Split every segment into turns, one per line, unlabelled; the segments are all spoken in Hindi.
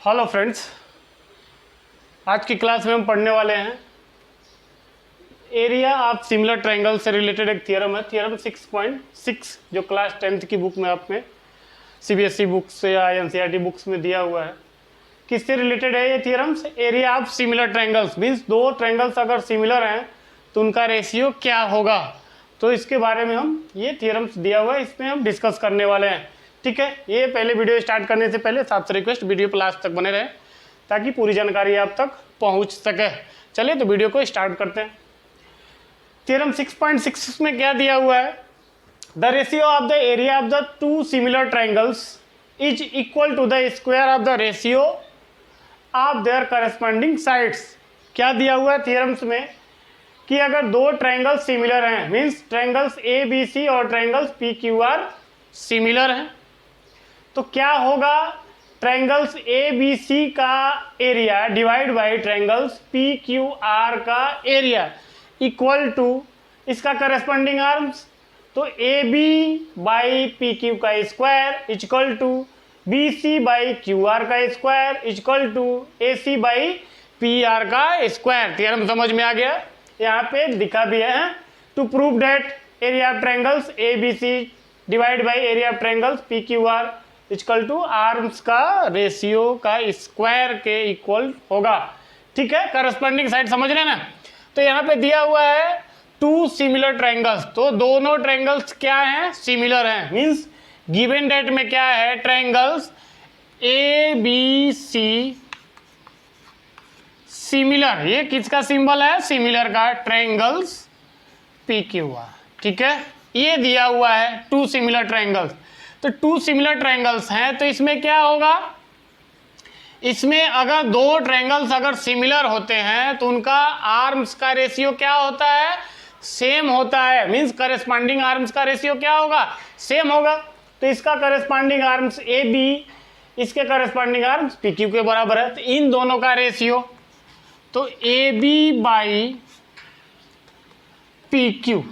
हेलो फ्रेंड्स, आज की क्लास में हम पढ़ने वाले हैं एरिया ऑफ सिमिलर ट्रायंगल से रिलेटेड एक थ्योरम है, थ्योरम 6.6 जो क्लास 10th की बुक में आपने सीबीएसई बुक्स या एनसीईआरटी बुक्स में दिया हुआ है। किससे रिलेटेड है ये theorems? Area of similar triangles means दो ट्रायंगल्स अगर सिमिलर हैं तो उनका रेशियो क्या होगा, तो इसके बारे में हम ये थ्योरम्स दिया हुआ है, इसमें हम डिस्कस करने वाले हैं। ठीक है, ये पहले वीडियो स्टार्ट करने से पहले आपसे रिक्वेस्ट वीडियो पे लास्ट तक बने रहे ताकि पूरी जानकारी आप तक पहुंच सके। चलिए तो वीडियो को स्टार्ट करते हैं। थ्योरम 6.6 में क्या दिया हुआ है? The ratio of the area of the two similar triangles is equal to the square of the ratio of their corresponding sides. क्या दिया हुआ है थ्योरम्स में कि अगर दो ट्रायंगल्स सिमिलर हैं, means triangles A B C और triangles P Q R similar हैं, तो क्या होगा? ट्रायंगल्स ए बी सी का area divide by triangles P Q R का एरिया इक्वल टू इसका करस्पॉन्डिंग आर्म्स, तो A B by P Q का square equal to B C by Q R का square equal to A C by P R का स्क्वायर। थ्योरम समझ में आ गया? यहाँ पे दिखा भी है, to prove that area of triangles A B C divide by area of triangles P Q R equal to arms का रेशियो का स्क्वायर के इक्वल होगा। ठीक है, करस्पॉन्डिंग साइड समझ रहे ना? तो यहाँ पे दिया हुआ है टू सिमिलर ट्रायंगल्स, तो दोनों ट्रायंगल्स क्या हैं? सिमिलर हैं। मींस गिवन डेट में क्या है? Triangles A B C similar, ये किसका सिंबल है? सिमिलर का, ट्रायंगल्स पी क्यू आर। ठीक है, ये दिया हुआ है टू सिमिलर ट्रायंगल्स। तो टू सिमिलर ट्रायंगल्स हैं तो इसमें क्या होगा? इसमें अगर दो ट्रायंगल्स अगर सिमिलर होते हैं तो उनका आर्म्स का रेशियो क्या होता है? सेम होता है। मींस करस्पॉन्डिंग आर्म्स का रेशियो क्या होगा? सेम होगा। तो इसका करस्पॉन्डिंग आर्म्स ए बी, इसके करस्पॉन्डिंग आर्म्स पी क्यू के बराबर है, तो इन दोनों का रेशियो तो A B by P Q.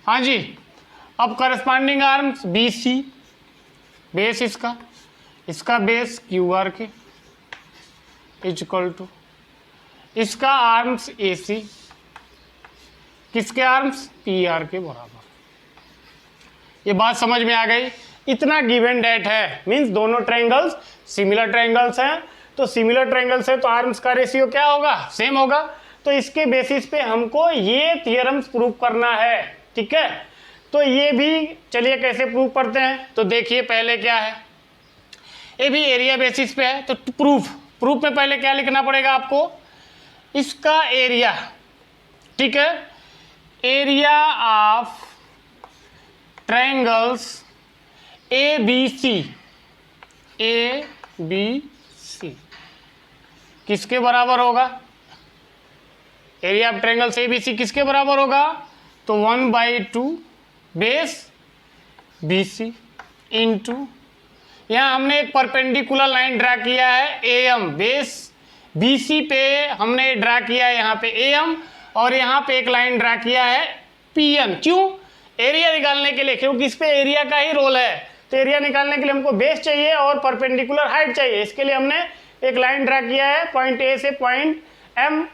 हाँ जी, अब corresponding arms B C, base इसका बेस क्यू आर के इक्वल टू इसका आर्म्स ए सी, किसके आर्म्स? पी आर के बराबर। ये बात समझ में आ गई? इतना गिवन डेट है, मींस दोनों ट्रायंगल्स सिमिलर ट्रायंगल्स हैं, तो सिमिलर ट्रायंगल्स है तो आर्म्स का रेशियो क्या होगा? सेम होगा। तो इसके बेसिस पे हमको ये थ्योरम्स प्रूव करना है। ठीक है, तो ये भी चलिए कैसे प्रूव करते हैं, तो देखिए पहले क्या है, ये भी एरिया बेसिस पे है, तो प्रूफ में पहले क्या लिखना पड़ेगा आपको? इसका एरिया। ठीक है, area of triangles A B C किसके बराबर होगा? Area of triangles A B C किसके बराबर होगा? तो 1/2 बेस बी सी इंटू, यहाँ हमने एक परपेंडिकुलर लाइन ड्रा किया है A M, base B C पे हमने ड्रा किया है यहाँ पे ए एम, और यहाँ पे एक लाइन ड्रा किया है पी एन। क्यों? एरिया निकालने के लिए, क्योंकि इस पे एरिया का ही रोल है। तो एरिया निकालने के लिए हमको बेस चाहिए और परपेंडिकुलर हाइट चाहिए। इसके लिए हमने एक लाइन ड्रा किया है पॉइंट ए से पॉइंट एम,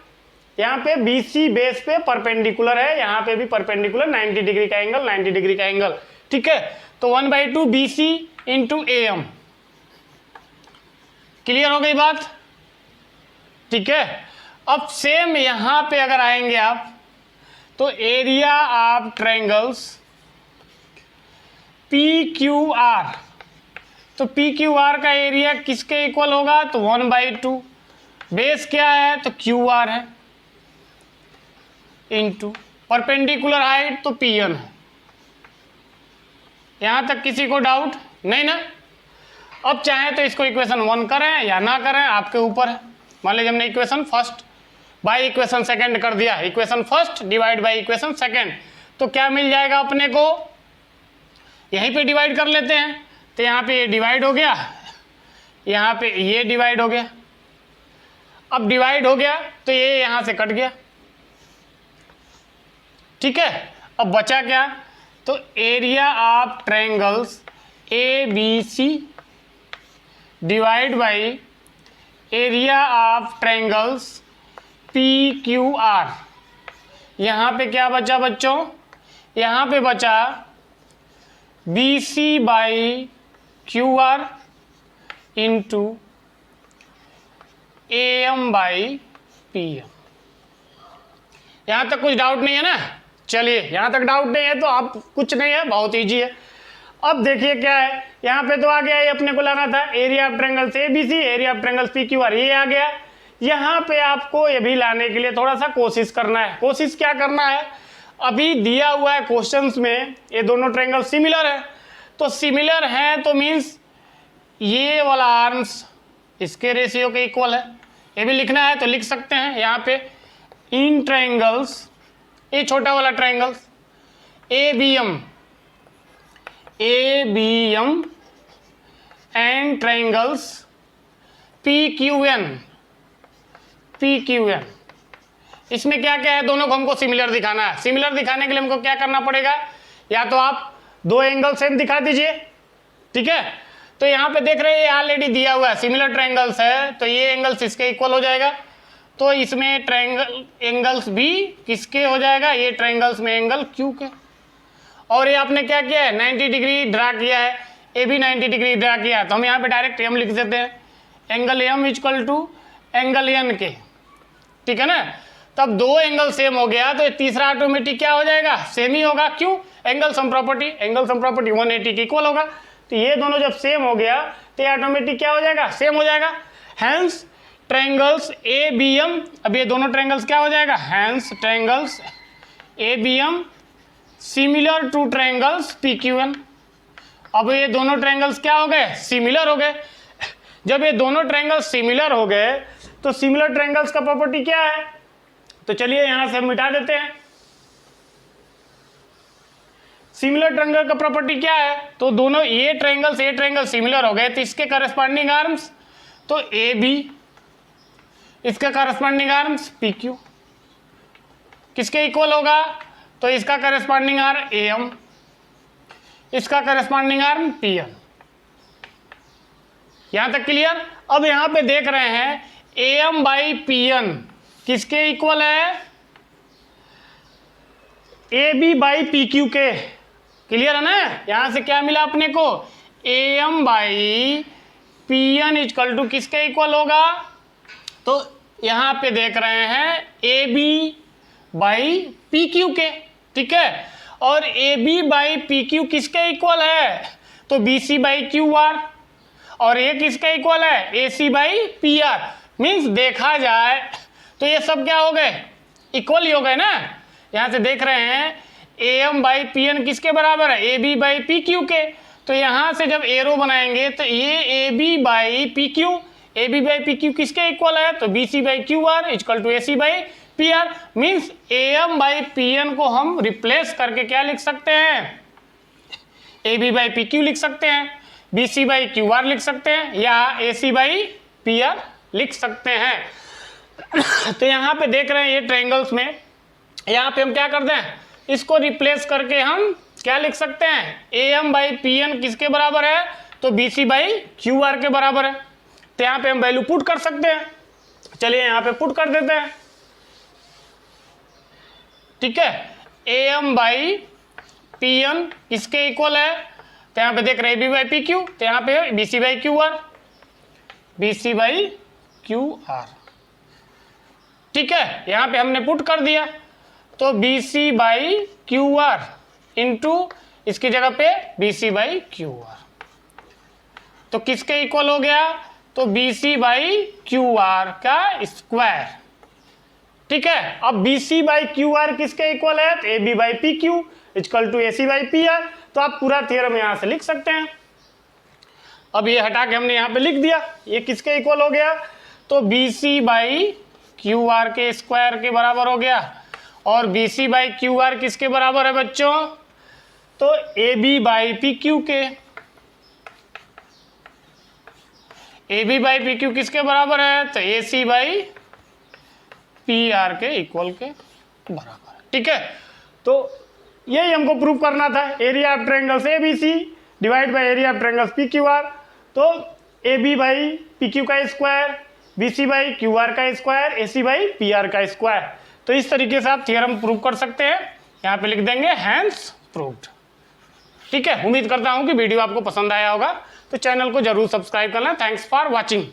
यहाँ पे बी सी बेस पे परपेंडिकुलर है, यहाँ पे भी परपेंडिकुलर 90 डिग्री का एंगल, 90 डिग्री का एंगल। ठीक है, तो 1/2 B C into A M. Clear हो गई बात? ठीक है, अब सेम यहां पे अगर आएंगे आप तो area of triangles P Q R, तो पी क्यू आर का एरिया किसके इक्वल होगा? तो 1/2 बेस क्या है? तो क्यू आर है इंटू परपेंडिकुलर हाइट तो पी एन है। यहां तक किसी को डाउट नहीं ना? अब चाहे तो इसको इक्वेशन 1 करें या ना करें, आपके ऊपर है। मान लीजिए हमने equation first by equation second कर दिया, equation first divide by equation second, तो क्या मिल जाएगा अपने को? यहीं पे डिवाइड कर लेते हैं, तो यहाँ पे ये डिवाइड हो गया, यहाँ पे ये डिवाइड हो गया। अब डिवाइड हो गया तो ये यहाँ से कट गया। ठीक है, अब बचा क्या? तो area of triangles A B C divide by area of triangles P Q R. यहाँ पे क्या बचा बच्चों, यहाँ पे बचा B C by Q R into A M by P M. यहाँ तक कुछ डाउट नहीं है ना? चलिए, यहाँ तक डाउट नहीं है तो आप कुछ नहीं है, बहुत ईजी है। अब देखिए क्या है, यहाँ पे तो आ गया, ये अपने को लाना था area of triangles A B C, area of triangles P Q R, ये आ गया। यहाँ पे आपको ये भी लाने के लिए थोड़ा सा कोशिश करना है। कोशिश क्या करना है, अभी दिया हुआ है क्वेश्चंस में ये दोनों ट्रायंगल सिमिलर है, तो सिमिलर है तो मीन्स ये वाला आर्म्स इसके रेशियो के इक्वल है। ये भी लिखना है तो लिख सकते हैं यहाँ पे, इन ट्रायंगल्स, ये छोटा वाला triangles A B M and triangles P Q N, इसमें क्या क्या है, दोनों को हमको सिमिलर दिखाना है। सिमिलर दिखाने के लिए हमको क्या करना पड़ेगा, या तो आप दो एंगल सेम दिखा दीजिए, ठीक है। तो यहाँ पे देख रहे हैं ऑलरेडी दिया हुआ है सिमिलर ट्रायंगल्स है, तो ये एंगल्स इसके इक्वल हो जाएगा, तो इसमें ट्रायंगल एंगल्स भी किसके हो जाएगा, ये ट्रायंगल्स में एंगल क्यू के। और ये आपने क्या किया है, 90 डिग्री ड्रा किया है, ए भी 90 डिग्री ड्रा किया है, तो हम यहाँ पे डायरेक्ट एम लिख देते हैं, angle M equal to angle N के, ठीक है ना। तब दो एंगल सेम हो गया तो तीसरा ऑटोमेटिक क्या हो जाएगा, सेम ही होगा। क्यों, एंगल सम प्रॉपर्टी 180 के इक्वल होगा, तो ये दोनों जब सेम हो गया तो ये ऑटोमेटिक क्या हो जाएगा, सेम हो जाएगा। Hence triangles A B M, अब ये दोनों ट्रायंगल्स क्या हो जाएगा, hence triangles A B M similar to triangles P Q N. अब ये दोनों ट्रायंगल्स क्या हो गए, सिमिलर हो गए। जब ये दोनों ट्रायंगल्स सिमिलर हो गए तो सिमिलर ट्रायंगल्स का प्रॉपर्टी क्या है, तो चलिए यहां से मिटा देते हैं। सिमिलर ट्रायंगल का प्रॉपर्टी क्या है, तो दोनों ये ट्रायंगल सिमिलर हो गए तो इसके करस्पॉन्डिंग आर्म्स, तो ए बी, इसका करस्पॉन्डिंग आर्म्स पी क्यू किसके इक्वल होगा, तो इसका करस्पॉन्डिंग आर्म ए एम, इसका करस्पॉन्डिंग आर्म पी एन। यहां तक क्लियर। अब यहां पे देख रहे हैं A M by P N किसके इक्वल है, A B by P Q के। क्लियर है ना, यहां से क्या मिला अपने को, A M by P N equal to किसके इक्वल होगा, तो यहां पे देख रहे हैं A B by P Q के, ठीक है। और A B by P Q किसके इक्वल है, तो B C by Q R, और ये किसका इक्वल है, A C by P R. Means देखा जाए तो ये सब क्या हो गए, इक्वल ही हो गए ना। यहां से देख रहे हैं A M by P N किसके बराबर है, A B by P Q के। तो यहां से जब एरो बनाएंगे तो ये A B by P Q, A B by P Q किसके इक्वल है, तो B C by Q R equal to A C by P R. Means A M by P N को हम रिप्लेस करके क्या लिख सकते हैं, A B by P Q लिख सकते हैं, B C by Q R लिख सकते हैं, या A C by P R लिख सकते हैं। तो यहाँ पे देख रहे हैं ये ट्रायंगल्स में, यहाँ पे हम क्या करते हैं, इसको रिप्लेस करके हम क्या लिख सकते हैं, A M by P N किसके बराबर है, तो B C by Q R के बराबर है। तो यहाँ पे हम वैल्यू पुट कर सकते हैं। चलिए यहाँ पे पुट कर देते हैं, ठीक है। A M by P N किसके इक्वल है, तो यहाँ पे देख रहे हैं बी बाई पी क्यू, तो यहाँ पे B C by Q R, B C by Q R, ठीक है। यहाँ पे हमने पुट कर दिया, तो B C by Q R into इसकी जगह पे B C by Q R, तो किसके इक्वल हो गया, तो B C by Q R का स्क्वायर, ठीक है। अब B C by Q R किसके इक्वल है, तो A B by P Q equal to A C by P R. तो आप पूरा थ्योरम यहां से लिख सकते हैं। अब ये हटा के हमने यहाँ पे लिख दिया, ये किसके इक्वल हो गया, तो B C by Q R के स्क्वायर के बराबर हो गया। और B C by Q R किसके बराबर है बच्चों, तो A B by P Q के। A B by P Q किसके बराबर है, तो A C by P R के इक्वल के बराबर है, ठीक है। तो यही हमको प्रूव करना था, area of triangles A B C divide by area of triangles P Q R. तो A B by P Q का square, B C by Q R का square, A C by P R का स्क्वायर। तो इस तरीके से आप थियरम प्रूव कर सकते हैं। यहाँ पे लिख देंगे हैंस प्रूव्ड। ठीक है, उम्मीद करता हूँ कि वीडियो आपको पसंद आया होगा, तो चैनल को जरूर सब्सक्राइब करना। Thanks for watching.